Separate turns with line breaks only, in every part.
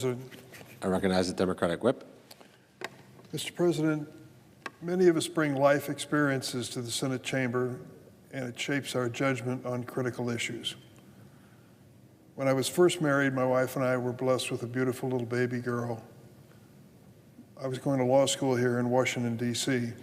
I recognize the Democratic Whip.
Mr. President, many of us bring life experiences to the Senate chamber, and it shapes our judgment on critical issues. When I was first married, my wife and I were blessed with a beautiful little baby girl. I was going to law school here in Washington, D.C., and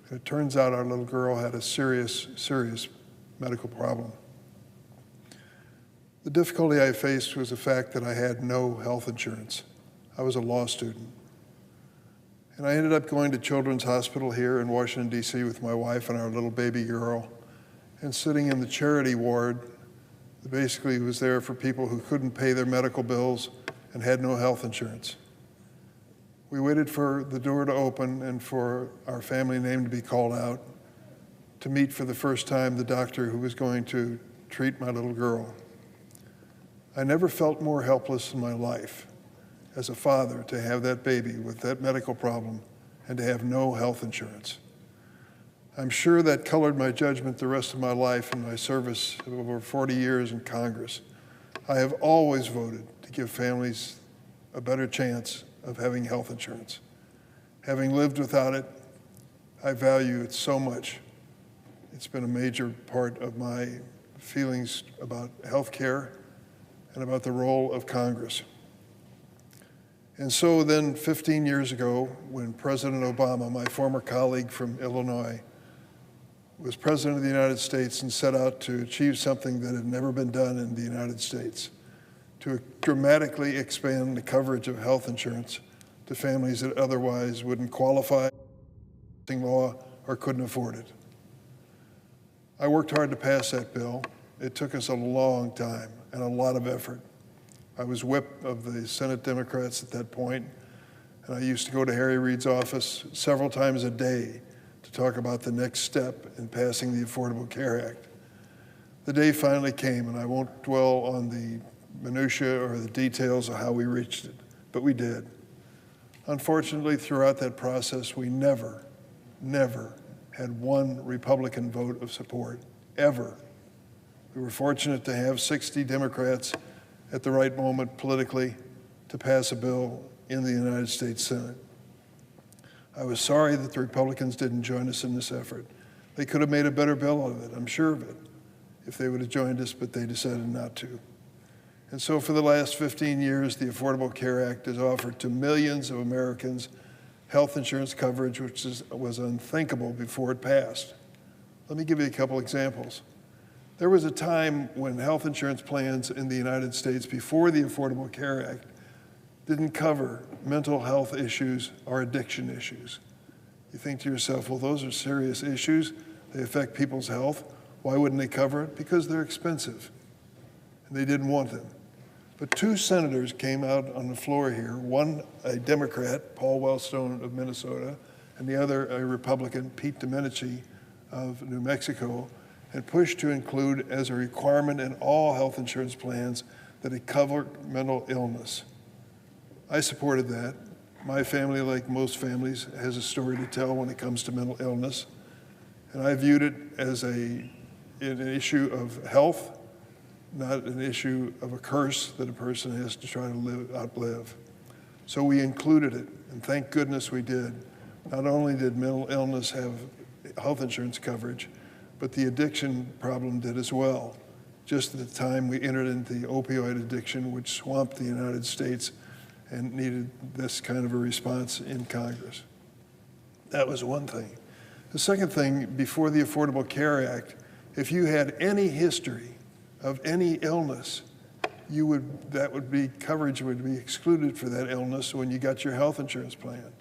it turns out our little girl had a serious medical problem. The difficulty I faced was the fact that I had no health insurance. I was a law student. And I ended up going to Children's Hospital here in Washington, D.C. with my wife and our little baby girl, and sitting in the charity ward that basically was there for people who couldn't pay their medical bills and had no health insurance. We waited for the door to open and for our family name to be called out to meet for the first time the doctor who was going to treat my little girl. I never felt more helpless in my life as a father to have that baby with that medical problem and to have no health insurance. I'm sure that colored my judgment the rest of my life in my service of over 40 years in Congress. I have always voted to give families a better chance of having health insurance. Having lived without it, I value it so much. It's been a major part of my feelings about health care and about the role of Congress. And so then 15 years ago, when President Obama, my former colleague from Illinois, was President of the United States and set out to achieve something that had never been done in the United States, to dramatically expand the coverage of health insurance to families that otherwise wouldn't qualify law or couldn't afford it. I worked hard to pass that bill. It took us a long time and a lot of effort. I was whip of the Senate Democrats at that point, and I used to go to Harry Reid's office several times a day to talk about the next step in passing the Affordable Care Act. The day finally came, and I won't dwell on the minutia or the details of how we reached it, but we did. Unfortunately, throughout that process, we never had one Republican vote of support, ever. We were fortunate to have 60 Democrats at the right moment politically to pass a bill in the United States Senate. I was sorry that the Republicans didn't join us in this effort. They could have made a better bill out of it, I'm sure of it, if they would have joined us, but they decided not to. And so for the last 15 years, the Affordable Care Act has offered to millions of Americans health insurance coverage, which was unthinkable before it passed. Let me give you a couple examples. There was a time when health insurance plans in the United States before the Affordable Care Act didn't cover mental health issues or addiction issues. You think to yourself, well, those are serious issues. They affect people's health. Why wouldn't they cover it? Because they're expensive, and they didn't want them. But two senators came out on the floor here, one a Democrat, Paul Wellstone of Minnesota, and the other a Republican, Pete Domenici of New Mexico, and pushed to include as a requirement in all health insurance plans that it cover mental illness. I supported that. My family, like most families, has a story to tell when it comes to mental illness. And I viewed it as an issue of health, not an issue of a curse that a person has to try to outlive. So we included it, and thank goodness we did. Not only did mental illness have health insurance coverage, but the addiction problem did as well. Just at the time we entered into the opioid addiction, which swamped the United States and needed this kind of a response in Congress. That was one thing. The second thing, before the Affordable Care Act, if you had any history of any illness, coverage would be excluded for that illness when you got your health insurance plan.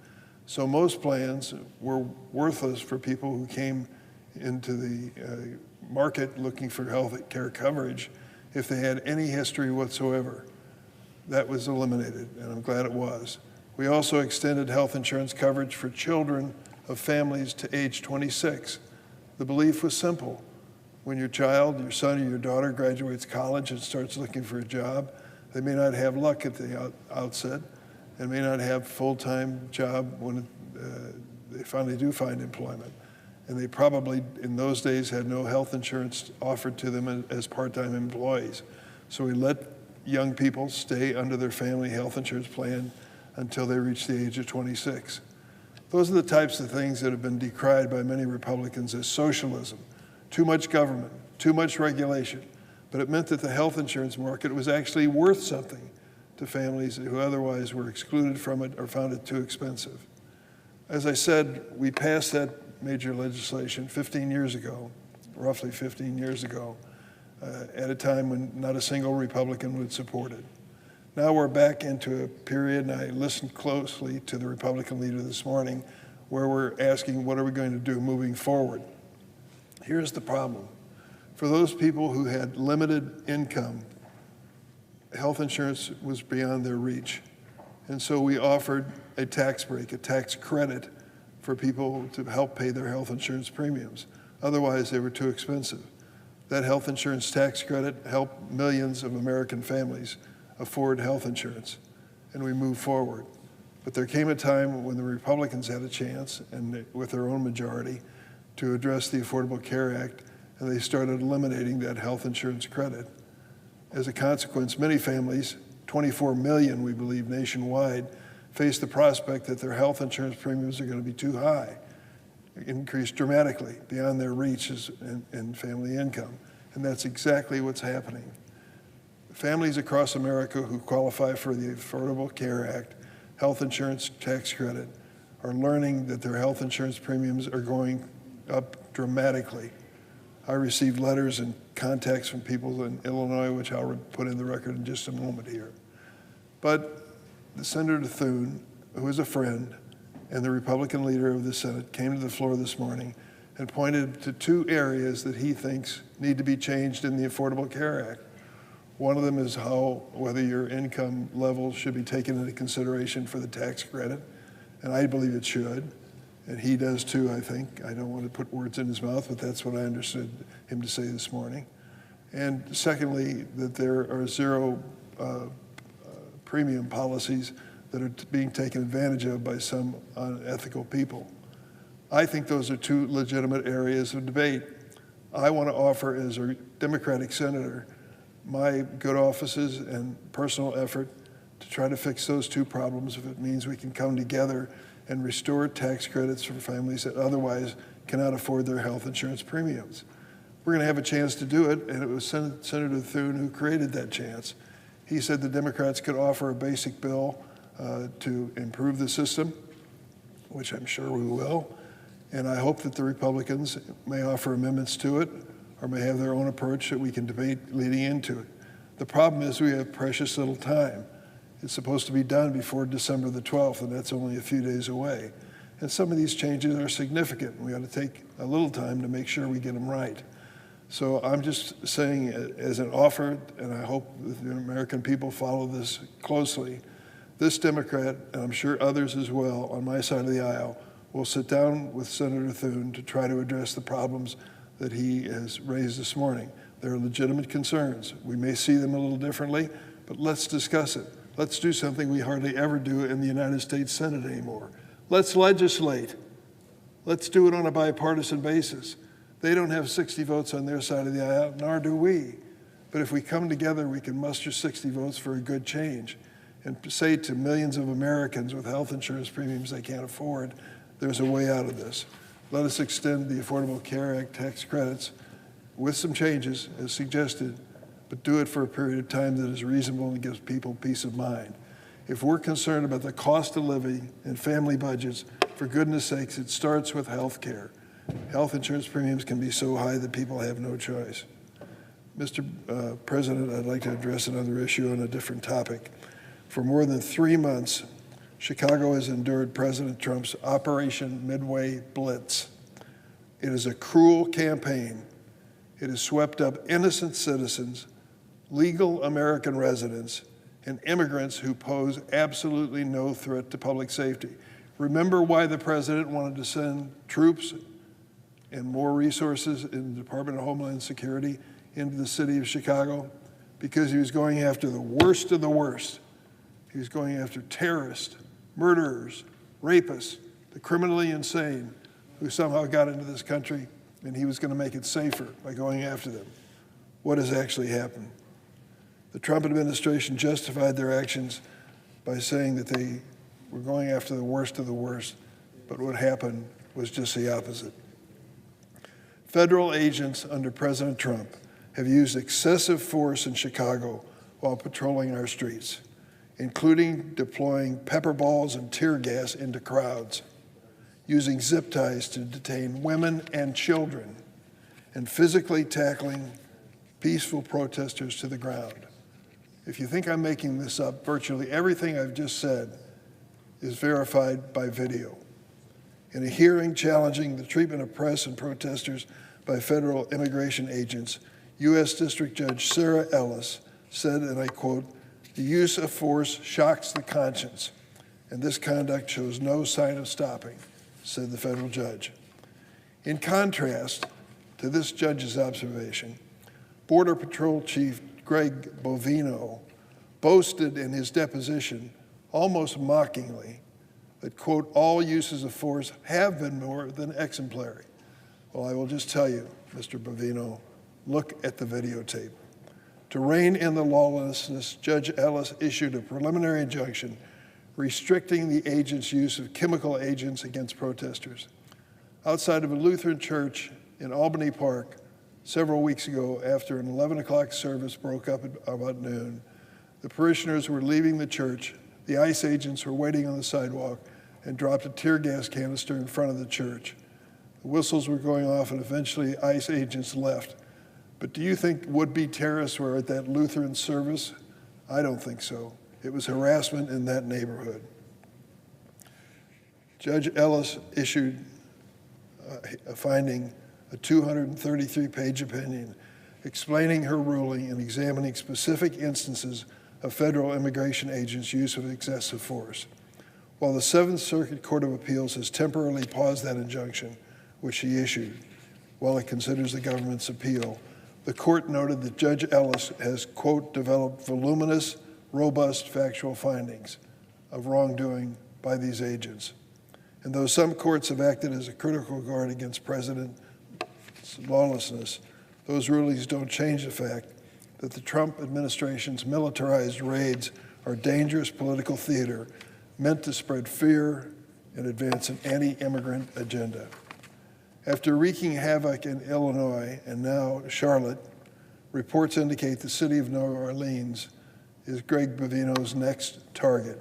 So most plans were worthless for people who came into the market looking for health care coverage if they had any history whatsoever. That was eliminated, and I'm glad it was. We also extended health insurance coverage for children of families to age 26. The belief was simple. When your child, your son or your daughter graduates college and starts looking for a job, they may not have luck at the outset and may not have a full-time job when they finally do find employment. And they probably, in those days, had no health insurance offered to them as part-time employees. So we let young people stay under their family health insurance plan until they reach the age of 26. Those are the types of things that have been decried by many Republicans as socialism, too much government, too much regulation. But it meant that the health insurance market was actually worth something to families who otherwise were excluded from it or found it too expensive. As I said, we passed that major legislation 15 years ago, roughly 15 years ago, at a time when not a single Republican would support it. Now we're back into a period, and I listened closely to the Republican leader this morning, where we're asking, what are we going to do moving forward? Here's the problem. For those people who had limited income, health insurance was beyond their reach. And so we offered a tax break, a tax credit for people to help pay their health insurance premiums. Otherwise, they were too expensive. That health insurance tax credit helped millions of American families afford health insurance, and we moved forward. But there came a time when the Republicans had a chance, and with their own majority, to address the Affordable Care Act, and they started eliminating that health insurance credit. As a consequence, many families, 24 million, we believe, nationwide, face the prospect that their health insurance premiums are going to be too high, increase dramatically beyond their reaches and family income. And that's exactly what's happening. Families across America who qualify for the Affordable Care Act, health insurance tax credit, are learning that their health insurance premiums are going up dramatically. I received letters and contacts from people in Illinois, which I'll put in the record in just a moment here. But Senator Thune, who is a friend, and the Republican leader of the Senate came to the floor this morning and pointed to two areas that he thinks need to be changed in the Affordable Care Act. One of them is whether your income level should be taken into consideration for the tax credit, and I believe it should, and he does too, I think. I don't want to put words in his mouth, but that's what I understood him to say this morning. And secondly, that there are zero premium policies that are being taken advantage of by some unethical people. I think those are two legitimate areas of debate. I want to offer, as a Democratic senator, my good offices and personal effort to try to fix those two problems if it means we can come together and restore tax credits for families that otherwise cannot afford their health insurance premiums. We're going to have a chance to do it, and it was Senator Thune who created that chance. He said the Democrats could offer a basic bill to improve the system, which I'm sure we will, and I hope that the Republicans may offer amendments to it or may have their own approach that we can debate leading into it. The problem is we have precious little time. It's supposed to be done before December the 12th, and that's only a few days away. And some of these changes are significant. We ought to take a little time to make sure we get them right. So I'm just saying as an offer, and I hope that the American people follow this closely, this Democrat, and I'm sure others as well on my side of the aisle, will sit down with Senator Thune to try to address the problems that he has raised this morning. There are legitimate concerns. We may see them a little differently, but let's discuss it. Let's do something we hardly ever do in the United States Senate anymore. Let's legislate. Let's do it on a bipartisan basis. They don't have 60 votes on their side of the aisle, nor do we. But if we come together, we can muster 60 votes for a good change and say to millions of Americans with health insurance premiums they can't afford, there's a way out of this. Let us extend the Affordable Care Act tax credits with some changes as suggested, but do it for a period of time that is reasonable and gives people peace of mind. If we're concerned about the cost of living and family budgets, for goodness sakes, it starts with health care. Health insurance premiums can be so high that people have no choice. Mr. President, I'd like to address another issue on a different topic. For more than 3 months, Chicago has endured President Trump's Operation Midway Blitz. It is a cruel campaign. It has swept up innocent citizens, legal American residents, and immigrants who pose absolutely no threat to public safety. Remember why the president wanted to send troops and more resources in the Department of Homeland Security into the city of Chicago? Because he was going after the worst of the worst. He was going after terrorists, murderers, rapists, the criminally insane who somehow got into this country, and he was going to make it safer by going after them. What has actually happened? The Trump administration justified their actions by saying that they were going after the worst of the worst, but what happened was just the opposite. Federal agents under President Trump have used excessive force in Chicago while patrolling our streets, including deploying pepper balls and tear gas into crowds, using zip ties to detain women and children, and physically tackling peaceful protesters to the ground. If you think I'm making this up, virtually everything I've just said is verified by video. In a hearing challenging the treatment of press and protesters by federal immigration agents, U.S. District Judge Sarah Ellis said, and I quote, "The use of force shocks the conscience, and this conduct shows no sign of stopping," said the federal judge. In contrast to this judge's observation, Border Patrol Chief Greg Bovino boasted in his deposition, almost mockingly, that, quote, "all uses of force have been more than exemplary." Well, I will just tell you, Mr. Bovino, look at the videotape. To rein in the lawlessness, Judge Ellis issued a preliminary injunction restricting the agent's use of chemical agents against protesters. Outside of a Lutheran church in Albany Park several weeks ago, after an 11 o'clock service broke up at about noon, the parishioners were leaving the church. The ICE agents were waiting on the sidewalk and dropped a tear gas canister in front of the church. The whistles were going off, and eventually ICE agents left. But do you think would-be terrorists were at that Lutheran service? I don't think so. It was harassment in that neighborhood. Judge Ellis issued a finding, a 233-page opinion, explaining her ruling and examining specific instances of federal immigration agents' use of excessive force. While the Seventh Circuit Court of Appeals has temporarily paused that injunction, which she issued, while it considers the government's appeal, the court noted that Judge Ellis has, quote, "developed voluminous, robust factual findings of wrongdoing by these agents." And though some courts have acted as a critical guard against President's lawlessness, those rulings don't change the fact that the Trump administration's militarized raids are dangerous political theater meant to spread fear and advance an anti-immigrant agenda. After wreaking havoc in Illinois and now Charlotte, reports indicate the city of New Orleans is Greg Bovino's next target.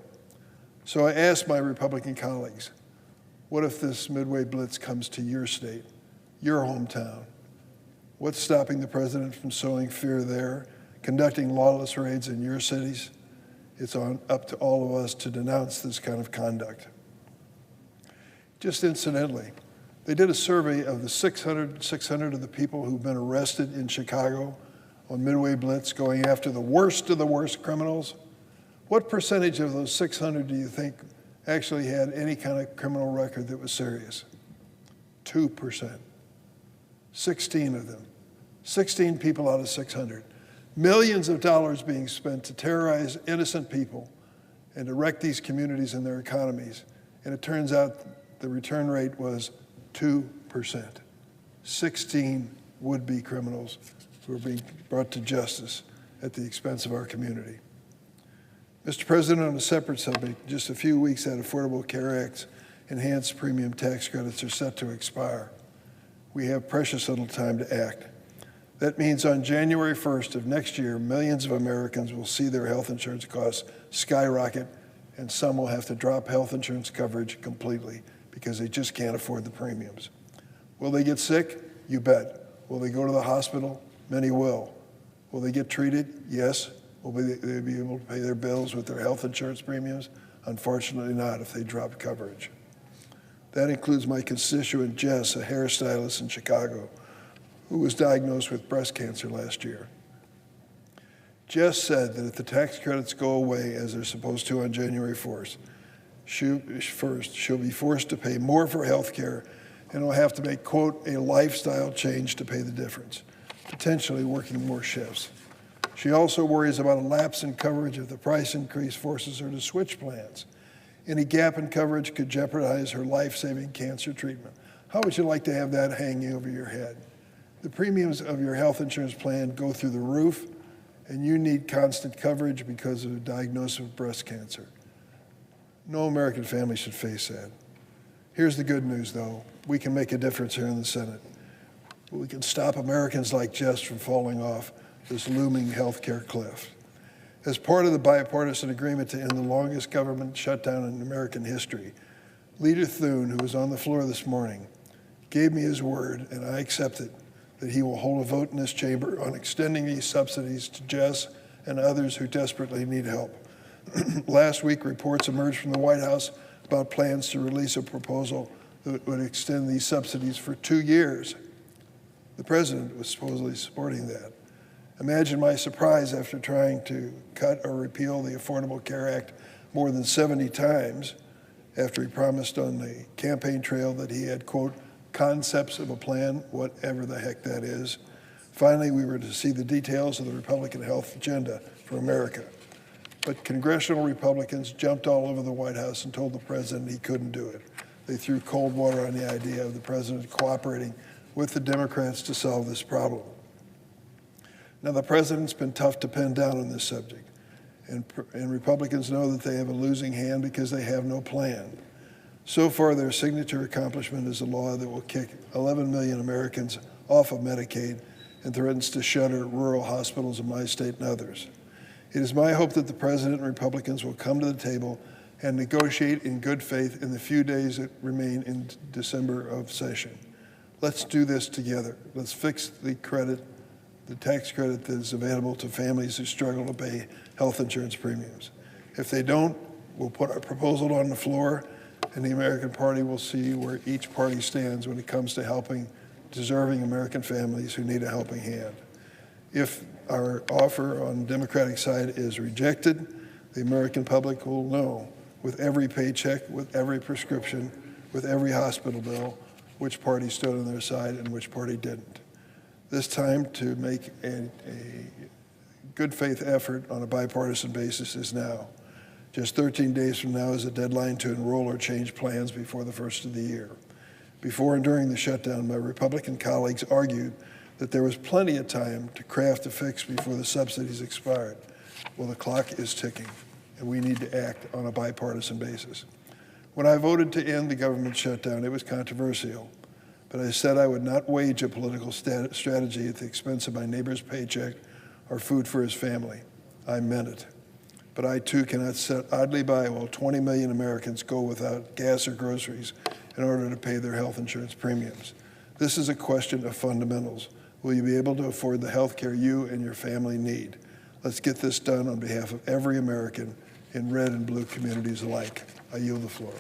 So I asked my Republican colleagues, what if this Midway Blitz comes to your state, your hometown? What's stopping the president from sowing fear there, conducting lawless raids in your cities? It's up to all of us to denounce this kind of conduct. Just incidentally, they did a survey of the 600 of the people who've been arrested in Chicago on Midway Blitz going after the worst of the worst criminals. What percentage of those 600 do you think actually had any kind of criminal record that was serious? 2%. 16 of them. 16 people out of 600. Millions of dollars being spent to terrorize innocent people and to wreck these communities and their economies. And it turns out the return rate was 2%. 16 would-be criminals who are being brought to justice at the expense of our community. Mr. President, on a separate subject, just a few weeks that Affordable Care Act's enhanced premium tax credits are set to expire. We have precious little time to act. That means on January 1st of next year, millions of Americans will see their health insurance costs skyrocket, and some will have to drop health insurance coverage completely because they just can't afford the premiums. Will they get sick? You bet. Will they go to the hospital? Many will. Will they get treated? Yes. Will they be able to pay their bills with their health insurance premiums? Unfortunately not if they drop coverage. That includes my constituent Jess, a hairstylist in Chicago, who was diagnosed with breast cancer last year. Jess said that if the tax credits go away as they're supposed to on January 1st, she'll be forced to pay more for health care and will have to make, quote, a lifestyle change to pay the difference, potentially working more shifts. She also worries about a lapse in coverage if the price increase forces her to switch plans. Any gap in coverage could jeopardize her life-saving cancer treatment. How would you like to have that hanging over your head? The premiums of your health insurance plan go through the roof, and you need constant coverage because of a diagnosis of breast cancer. No American family should face that. Here's the good news, though. We can make a difference here in the Senate. We can stop Americans like Jess from falling off this looming healthcare cliff. As part of the bipartisan agreement to end the longest government shutdown in American history, Leader Thune, who was on the floor this morning, gave me his word, and I accept it, that he will hold a vote in this chamber on extending these subsidies to Jess and others who desperately need help. Last week, reports emerged from the White House about plans to release a proposal that would extend these subsidies for 2 years. The president was supposedly supporting that. Imagine my surprise after trying to cut or repeal the Affordable Care Act more than 70 times after he promised on the campaign trail that he had, quote, concepts of a plan, whatever the heck that is. Finally, we were to see the details of the Republican health agenda for America. But congressional Republicans jumped all over the White House and told the president he couldn't do it. They threw cold water on the idea of the president cooperating with the Democrats to solve this problem. Now, the president's been tough to pin down on this subject, and Republicans know that they have a losing hand because they have no plan. So far, their signature accomplishment is a law that will kick 11 million Americans off of Medicaid and threatens to shutter rural hospitals in my state and others. It is my hope that the president and Republicans will come to the table and negotiate in good faith in the few days that remain in December of session. Let's do this together. Let's fix the tax credit that is available to families who struggle to pay health insurance premiums. If they don't, we'll put our proposal on the floor, and the American Party will see where each party stands when it comes to helping deserving American families who need a helping hand. If our offer on the Democratic side is rejected, the American public will know with every paycheck, with every prescription, with every hospital bill, which party stood on their side and which party didn't. This time to make a good faith effort on a bipartisan basis is now. Just 13 days from now is the deadline to enroll or change plans before the first of the year. Before and during the shutdown, my Republican colleagues argued that there was plenty of time to craft a fix before the subsidies expired. Well, the clock is ticking, and we need to act on a bipartisan basis. When I voted to end the government shutdown, it was controversial, but I said I would not wage a political strategy at the expense of my neighbor's paycheck or food for his family. I meant it. But I, too, cannot sit idly by while 20 million Americans go without gas or groceries in order to pay their health insurance premiums. This is a question of fundamentals. Will you be able to afford the health care you and your family need? Let's get this done on behalf of every American in red and blue communities alike. I yield the floor.